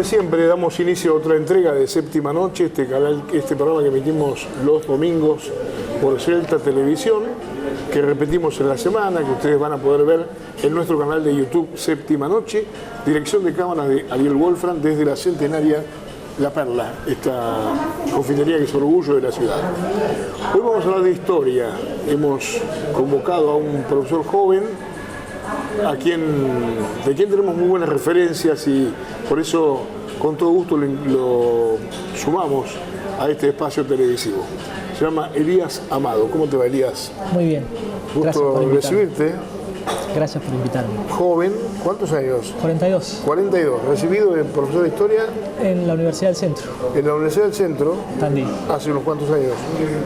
siempre, damos inicio a otra entrega de Séptima Noche, este programa que emitimos los domingos por Celta Televisión, que repetimos en la semana, que ustedes van a poder ver en nuestro canal de YouTube Séptima Noche, dirección de cámara de Ariel Wolfram desde la centenaria La Perla, esta confitería que es orgullo de la ciudad. Hoy vamos a hablar de historia. Hemos convocado a un profesor joven de quien tenemos muy buenas referencias y por eso con todo gusto lo sumamos a este espacio televisivo. Se llama Elías Amado. ¿Cómo te va, Elías? Muy bien. Gusto recibirte. Gracias por invitarme. Joven, ¿cuántos años? 42. 42. Recibido de profesor de historia en la Universidad del Centro. En la Universidad del Centro. Tandil. ¿Hace unos cuantos años?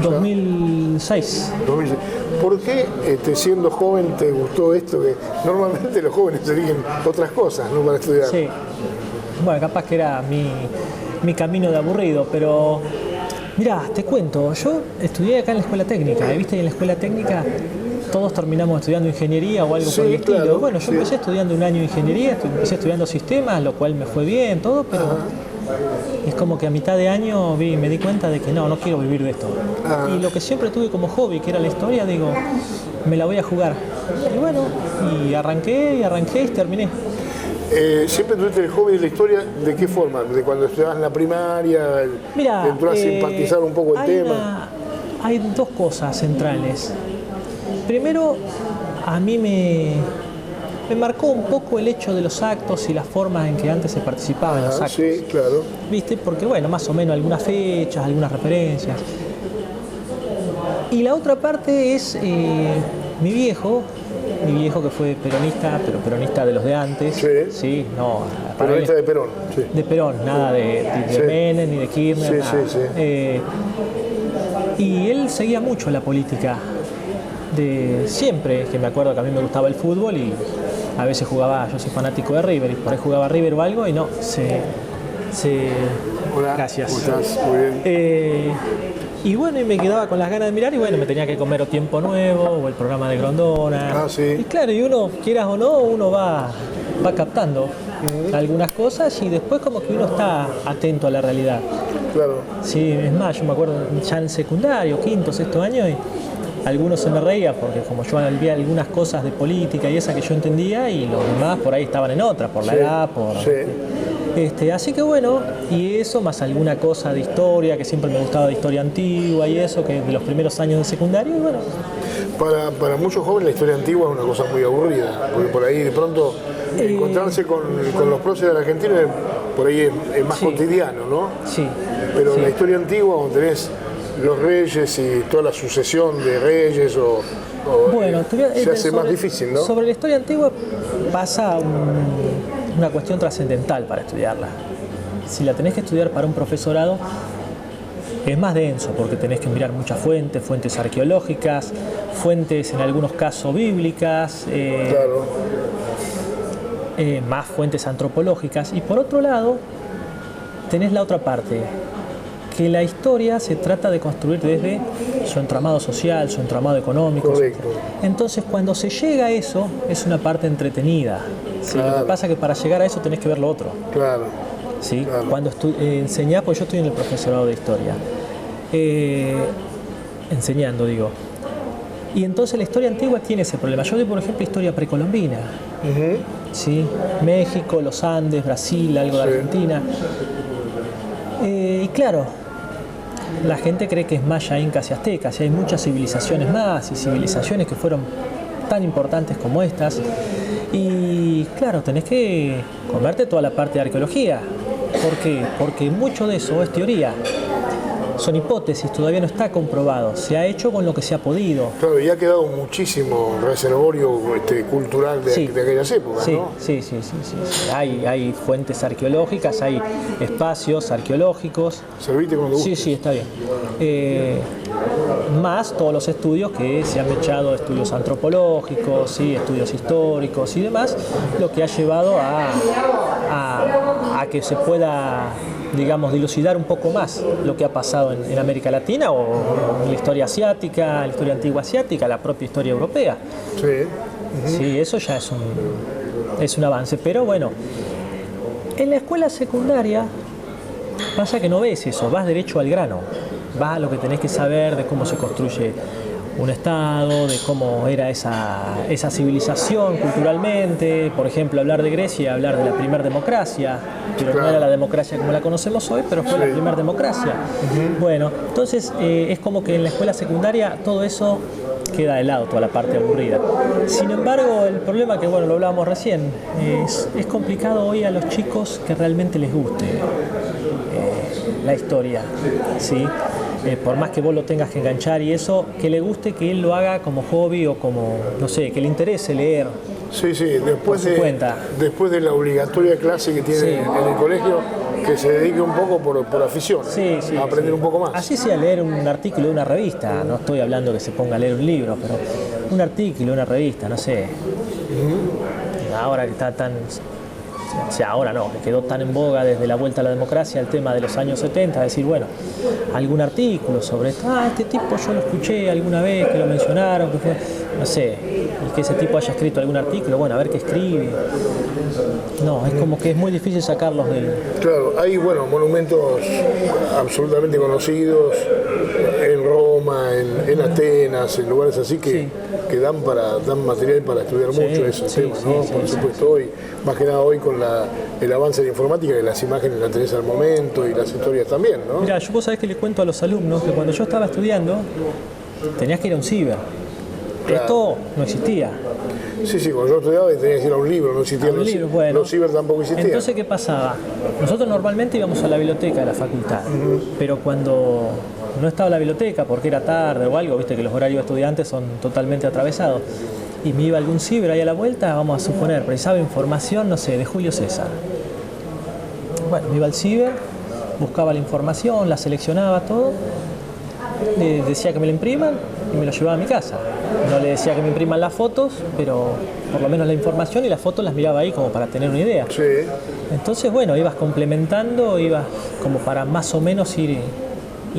2006. 2006. ¿Por qué, siendo joven, te gustó esto? Que normalmente los jóvenes eligen otras cosas, ¿no? Para estudiar. Sí. Bueno, capaz que era mi camino de aburrido, pero mirá, te cuento, yo estudié acá en la Escuela Técnica, ¿viste? Y en la Escuela Técnica todos terminamos estudiando ingeniería o algo por el estilo. Claro, bueno, yo empecé estudiando un año de ingeniería, empecé estudiando sistemas, lo cual me fue bien, todo, pero es como que a mitad de año me di cuenta de que no quiero vivir de esto. Y lo que siempre tuve como hobby, que era la historia, digo, me la voy a jugar. Y bueno, y arranqué y terminé. ¿Siempre tuviste el hobby de la historia? ¿De qué forma? ¿De cuando estudiabas en la primaria? Mirá, ¿te entró a simpatizar un poco el tema? Hay dos cosas centrales. Primero, a mí me marcó un poco el hecho de los actos y las formas en que antes se participaba en los actos. Sí, claro. ¿Viste? Porque, bueno, más o menos algunas fechas, algunas referencias. Y la otra parte es mi viejo que fue peronista, pero peronista de los de antes. Sí, no. Peronista de Perón. Sí. De Perón, nada de Menem ni de Kirchner. Y él seguía mucho la política. Siempre, que me acuerdo que a mí me gustaba el fútbol y a veces jugaba, yo soy fanático de River, y por ahí jugaba River o algo y no, Hola, gracias. ¿cómo estás? Muy bien. Y bueno, y me quedaba con las ganas de mirar y bueno, me tenía que comer o Tiempo Nuevo o el programa de Grondona. Y claro, y uno, quieras o no, uno va captando algunas cosas y después como que uno está atento a la realidad. Claro. Sí, es más, yo me acuerdo ya en secundario, quinto, sexto año, y algunos se me reían porque como yo había algunas cosas de política y esa que yo entendía y los demás por ahí estaban en otra, por la edad, así que bueno, y eso más alguna cosa de historia, que siempre me gustaba de historia antigua y eso, que de los primeros años de secundario, y bueno. Para muchos jóvenes la historia antigua es una cosa muy aburrida, porque por ahí de pronto encontrarse con los próceres de la Argentina por ahí es más cotidiano, ¿no? Sí. Pero la historia antigua, donde tenés los reyes y toda la sucesión de reyes bueno, se hace más difícil, ¿no? Sobre la historia antigua pasa una cuestión trascendental para estudiarla. Si la tenés que estudiar para un profesorado, es más denso porque tenés que mirar muchas fuentes arqueológicas, fuentes en algunos casos bíblicas, más fuentes antropológicas. Y por otro lado, tenés la otra parte, que la historia se trata de construir desde su entramado social, su entramado económico. Correcto. Entonces, cuando se llega a eso, es una parte entretenida. ¿Sí? Claro. Lo que pasa es que para llegar a eso tenés que ver lo otro. Claro. ¿Sí? Claro. Cuando enseñás, pues yo estoy en el profesorado de historia. Enseñando, digo. Y entonces la historia antigua tiene ese problema. Yo doy, por ejemplo, historia precolombina. ¿Sí? México, los Andes, Brasil, algo de Argentina. Y claro, la gente cree que es maya, incas y aztecas, y hay muchas civilizaciones más, y civilizaciones que fueron tan importantes como estas. Y claro, tenés que comerte toda la parte de arqueología. ¿Por qué? Porque mucho de eso es teoría. Son hipótesis, todavía no está comprobado. Se ha hecho con lo que se ha podido. Claro, y ha quedado muchísimo reservorio cultural de aquellas épocas, ¿no? Sí. Hay fuentes arqueológicas, hay espacios arqueológicos. ¿Serviste cuando gustes? Sí, está bien. Más todos los estudios que se han echado, estudios antropológicos, ¿sí? Estudios históricos y demás, lo que ha llevado a que se pueda, digamos, dilucidar un poco más lo que ha pasado en América Latina o en la historia asiática, la historia antigua asiática, la propia historia europea. Sí. Sí, eso ya es un avance, pero bueno, En la escuela secundaria pasa que no ves eso, vas derecho al grano, vas a lo que tenés que saber de cómo se construye un estado, de cómo era esa civilización culturalmente, por ejemplo, hablar de Grecia, hablar de la primera democracia, pero no era la democracia como la conocemos hoy, pero fue la primera democracia. Bueno, entonces es como que en la escuela secundaria todo eso queda de lado, toda la parte aburrida. Sin embargo, el problema que, bueno, lo hablábamos recién, es complicado hoy a los chicos que realmente les guste la historia, ¿sí? Por más que vos lo tengas que enganchar y eso, que le guste que él lo haga como hobby o como, no sé, que le interese leer. Sí, después de la obligatoria clase que tiene en el colegio, que se dedique un poco por afición, a aprender un poco más. Así sea leer un artículo de una revista, no estoy hablando que se ponga a leer un libro, pero un artículo, una revista, no sé. Ahora que está tan... O sea, ahora no, que quedó tan en boga desde la vuelta a la democracia el tema de los años 70, decir, bueno, algún artículo sobre esto, este tipo yo lo escuché alguna vez, que lo mencionaron, que fue, no sé, y que ese tipo haya escrito algún artículo, bueno, a ver qué escribe. No, es como que es muy difícil sacarlos del... Claro, hay, bueno, monumentos absolutamente conocidos en Roma, en Atenas, en lugares así que dan material para estudiar mucho ese tema, ¿no? Por supuesto, hoy, más que nada hoy con el avance de la informática, que las imágenes las tenés al momento y las historias también, ¿no? Mirá, vos sabés que le cuento a los alumnos que cuando yo estaba estudiando tenías que ir a un ciber. Claro. Esto no existía. Sí, cuando yo estudiaba tenías que ir a un libro, no existían los ciber tampoco existían. Entonces, ¿qué pasaba? Nosotros normalmente íbamos a la biblioteca de la facultad, pero cuando no estaba la biblioteca, porque era tarde o algo, viste que los horarios de estudiantes son totalmente atravesados, y me iba a algún ciber ahí a la vuelta, vamos a suponer, precisaba información, no sé, de Julio César. Bueno, me iba al ciber, buscaba la información, la seleccionaba todo, le decía que me la impriman y me lo llevaba a mi casa. No le decía que me impriman las fotos, pero por lo menos la información y las fotos las miraba ahí como para tener una idea. Sí. Entonces, bueno, ibas complementando, ibas como para más o menos ir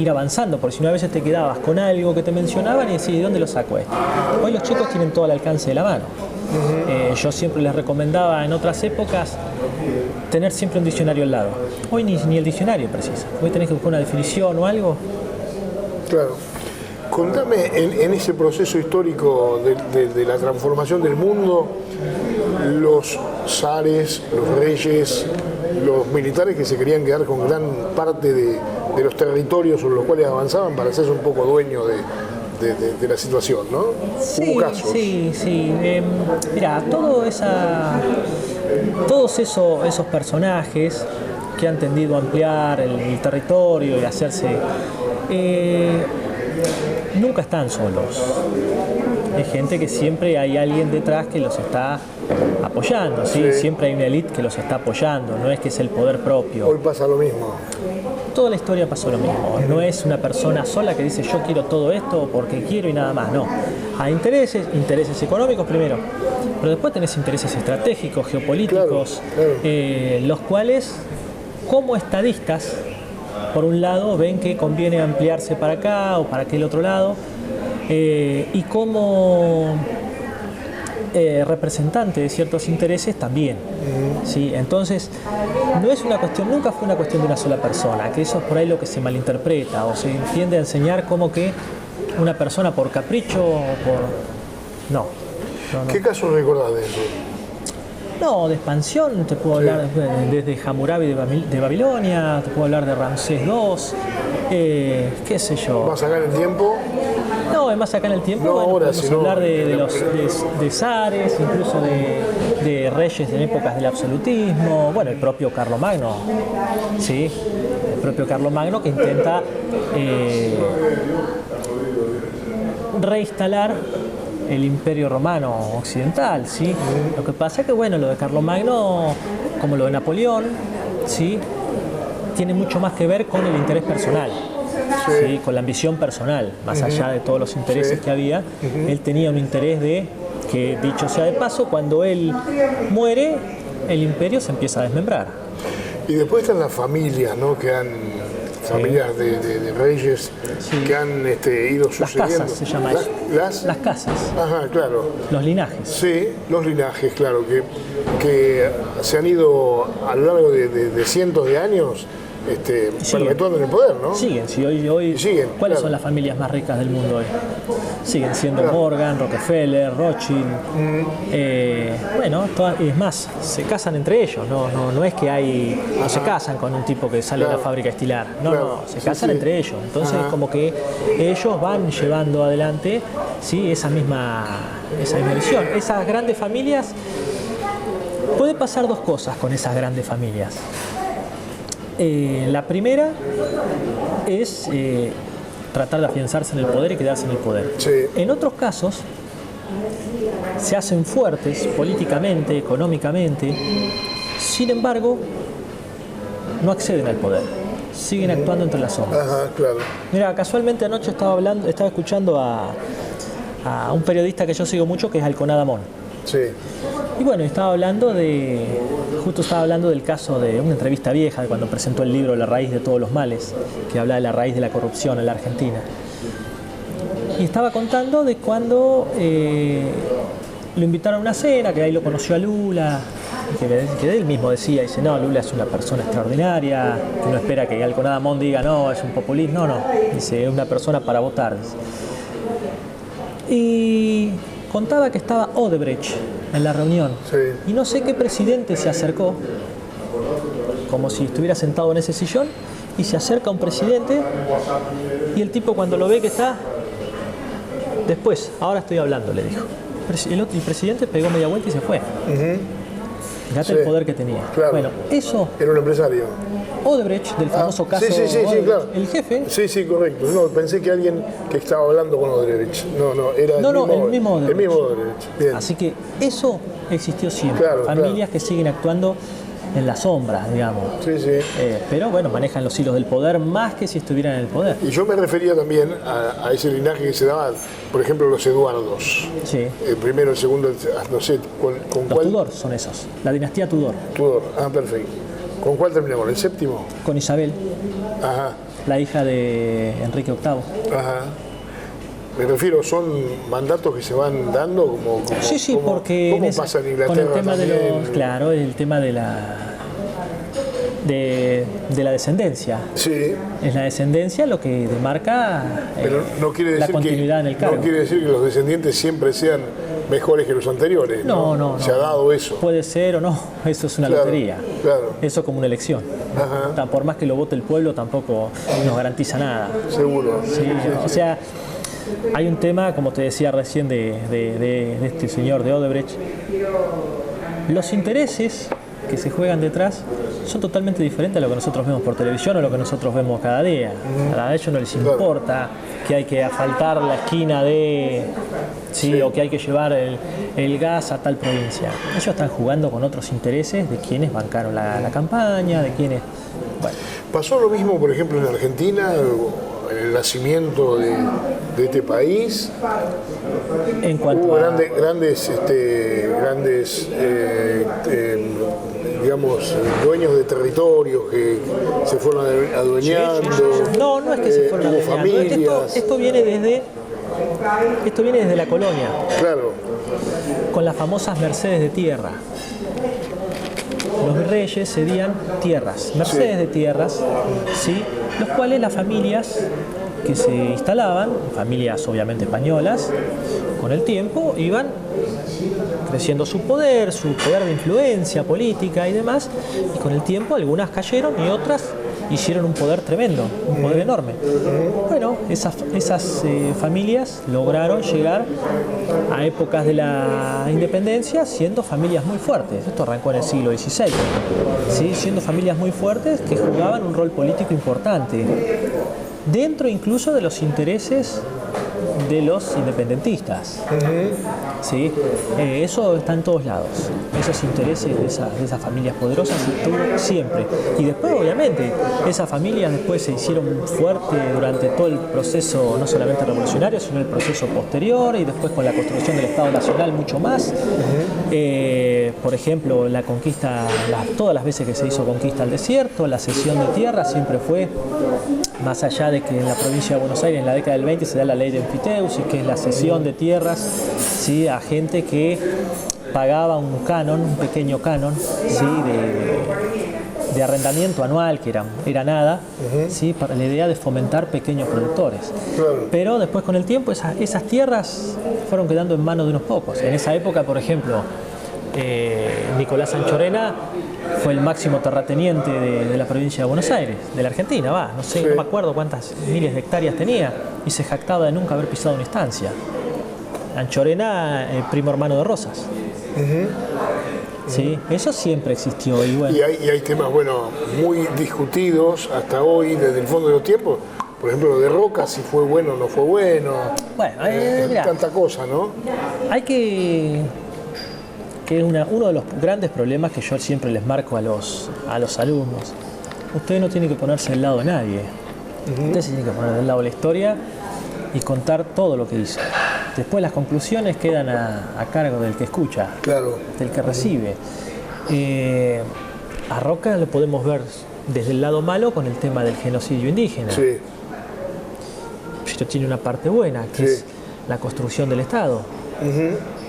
avanzando, porque si no a veces te quedabas con algo que te mencionaban y decís, ¿de dónde lo saco esto? Hoy los chicos tienen todo al alcance de la mano. Yo siempre les recomendaba en otras épocas tener siempre un diccionario al lado. Hoy ni el diccionario precisa. Hoy tenés que buscar una definición o algo. Claro. Contame, en ese proceso histórico de la transformación del mundo, los zares, los reyes, los militares que se querían quedar con gran parte de los territorios sobre los cuales avanzaban para hacerse un poco dueño de la situación, ¿no? Sí, hubo casos. Sí. Mirá, todos esos personajes que han tendido a ampliar el territorio y hacerse... nunca están solos. Hay gente que siempre hay alguien detrás que los está apoyando, ¿sí? Siempre hay una élite que los está apoyando, no es que es el poder propio. Hoy pasa lo mismo. Toda la historia pasó lo mismo, no es una persona sola que dice yo quiero todo esto porque quiero y nada más, no. Hay intereses económicos primero, pero después tenés intereses estratégicos, geopolíticos, claro. Los cuales como estadistas, por un lado, ven que conviene ampliarse para acá o para aquel otro lado, y como representante de ciertos intereses también. ¿Sí? Entonces, no es una cuestión, nunca fue una cuestión de una sola persona, que eso es por ahí lo que se malinterpreta o se tiende a enseñar como que una persona por capricho o por... No. ¿Qué casos recordás de eso? No, de expansión, te puedo hablar desde Hammurabi de Babilonia, te puedo hablar de Ramsés II, qué sé yo. ¿Más acá en el tiempo? No, es más acá en el tiempo, no, bueno, ahora, podemos hablar de zares, incluso de reyes en épocas del absolutismo, bueno, el propio Carlomagno, ¿sí? El propio Carlomagno que intenta reinstalar el Imperio Romano Occidental, ¿sí? Lo que pasa es que, bueno, lo de Carlomagno, como lo de Napoleón, ¿sí? Tiene mucho más que ver con el interés personal, ¿sí? Con la ambición personal, más allá de todos los intereses que había. Él tenía un interés de que, dicho sea de paso, cuando él muere, el imperio se empieza a desmembrar. Y después están las familias, ¿no? Que han familias de reyes que han ido sucediendo. Las casas se llama eso. Las casas. Ajá, claro. Los linajes. Sí, los linajes, claro, que se han ido a lo largo de cientos de años perpetuando en el poder, ¿no? Siguen, si hoy siguen, ¿cuáles son las familias más ricas del mundo hoy? Siguen siendo Morgan, Rockefeller, Rothschild. Bueno, es más, se casan entre ellos, no es que no se casan con un tipo que sale de la fábrica a estilar, no, se casan entre ellos. Entonces como que ellos van llevando adelante esa misma visión. Esas grandes familias, puede pasar dos cosas con esas grandes familias. La primera es tratar de afianzarse en el poder y quedarse en el poder. Sí. En otros casos, se hacen fuertes políticamente, económicamente, sin embargo, no acceden al poder, siguen actuando entre las sombras. Ajá, claro. Mira, casualmente anoche estaba escuchando a un periodista que yo sigo mucho, que es Alconada Amón. Sí. Y bueno, justo estaba hablando del caso de una entrevista vieja de cuando presentó el libro La raíz de todos los males, que habla de la raíz de la corrupción en la Argentina. Y estaba contando de cuando lo invitaron a una cena, que ahí lo conoció a Lula, que él mismo dice, no, Lula es una persona extraordinaria, que no espera que Alconada Amón diga, no, es un populista, no, dice, es una persona para votar. Dice. Y contaba que estaba Odebrecht en la reunión. Sí. Y no sé qué presidente se acercó, como si estuviera sentado en ese sillón, y se acerca un presidente, y el tipo cuando lo ve que está, después, ahora estoy hablando, le dijo. El presidente pegó media vuelta y se fue. Fíjate el poder que tenía. Claro. Bueno, eso... Era un empresario. Odebrecht, del famoso caso sí, claro. El jefe. Sí, correcto. No, pensé que alguien que estaba hablando con Odebrecht. No, era el mismo Odebrecht. El mismo Odebrecht. Bien. Así que eso existió siempre. Claro, familias que siguen actuando en las sombras, digamos. Sí. Pero bueno, manejan los hilos del poder más que si estuvieran en el poder. Y yo me refería también a ese linaje que se daba, por ejemplo, los Eduardos. Sí. El primero, el segundo, no sé, ¿con los cuál? Tudor son esos. La dinastía Tudor. Tudor, perfecto. ¿Con cuál terminamos? ¿El séptimo? Con Isabel, Ajá. la hija de Enrique VIII. Ajá. Me refiero, son mandatos que se van dando como sí, porque ¿cómo pasa en Inglaterra con el tema también? Claro, el tema de la descendencia. Sí. Es la descendencia lo que demarca Pero no quiere decir la continuidad en el cargo. No quiere decir que los descendientes siempre sean mejores que los anteriores. No. Se ha dado eso. Puede ser o no, eso es una lotería. Claro. Eso como una elección. Ajá. Por más que lo vote el pueblo, tampoco nos garantiza nada. Seguro. Sí. O sea, hay un tema, como te decía recién, de este señor de Odebrecht. Los intereses que se juegan detrás son totalmente diferentes a lo que nosotros vemos por televisión o lo que nosotros vemos cada día. A ellos no les importa que hay que asfaltar la esquina o que hay que llevar el gas a tal provincia. Ellos están jugando con otros intereses de quienes bancaron la campaña, de quienes... Bueno. ¿Pasó lo mismo, por ejemplo, en Argentina, en el nacimiento de este país? En cuanto hubo a... grandes digamos, dueños de territorios que se fueron adueñando. No es que se fueron adueñando. Familias. Esto viene desde la colonia. Claro. Con las famosas mercedes de tierra. Los reyes cedían tierras, mercedes de tierras, ¿sí? Los cuales las familias que se instalaban, familias obviamente españolas, con el tiempo iban creciendo su poder de influencia política y demás, y con el tiempo algunas cayeron y otras hicieron un poder tremendo, un poder enorme. Bueno, esas familias lograron llegar a épocas de la independencia siendo familias muy fuertes. Esto arrancó en el siglo XVI, ¿sí? Siendo familias muy fuertes que jugaban un rol político importante, dentro incluso de los intereses de los independentistas. ¿Sí? Eso está en todos lados. Esos intereses de esas familias poderosas estuvo siempre. Y después, obviamente, esas familias después se hicieron fuertes durante todo el proceso, no solamente revolucionario, sino el proceso posterior, y después con la construcción del Estado Nacional mucho más. Por ejemplo, la conquista, todas las veces que se hizo conquista al desierto, la cesión de tierra siempre fue, más allá de que en la provincia de Buenos Aires en la década del 20 se da la ley de enfiteusis, que es la cesión de tierras, ¿sí?, a gente que pagaba un canon, un pequeño canon, ¿sí?, de arrendamiento anual, que era nada, ¿sí?, para la idea de fomentar pequeños productores. Claro. Pero después, con el tiempo, esas tierras fueron quedando en manos de unos pocos. En esa época, por ejemplo, Nicolás Anchorena fue el máximo terrateniente de la provincia de Buenos Aires, de la Argentina, no sé, no me acuerdo cuántas miles de hectáreas tenía, y se jactaba de nunca haber pisado una estancia. Anchorena, primo hermano de Rosas. Sí, eso siempre existió. Y bueno, y hay temas, bueno, muy discutidos hasta hoy, desde el fondo de los tiempos. Por ejemplo, lo de Roca, si fue bueno o no fue bueno. Bueno, mirá, tanta cosa, ¿no? hay que es uno de los grandes problemas que yo siempre les marco a los alumnos. Ustedes no tienen que ponerse del lado de nadie. Ustedes se tienen que poner del lado de la historia y contar todo lo que hizo. Después las conclusiones quedan a cargo del que escucha, Claro. del que recibe. A Roca lo podemos ver desde el lado malo con el tema del genocidio indígena. Sí. Pero tiene una parte buena, que es la construcción del Estado.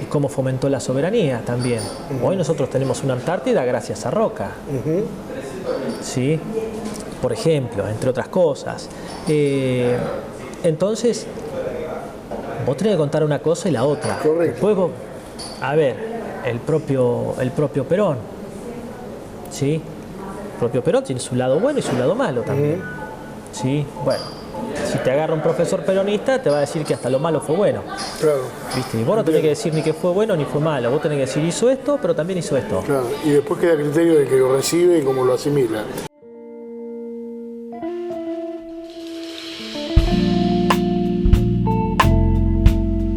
Y cómo fomentó la soberanía también. Hoy nosotros tenemos una Antártida gracias a Roca. ¿Sí? Por ejemplo, entre otras cosas. Entonces, vos tenés que contar una cosa y la otra. Correcto. Después vos, a ver, el propio Perón. ¿Sí? El propio Perón tiene su lado bueno y su lado malo también. ¿Sí? Bueno. Si te agarra un profesor peronista, te va a decir que hasta lo malo fue bueno. Claro. ¿Viste? Y vos no tenés que decir ni que fue bueno ni fue malo. Vos tenés que decir hizo esto, pero también hizo esto. Claro. Y después queda a criterio del que lo recibe y cómo lo asimila.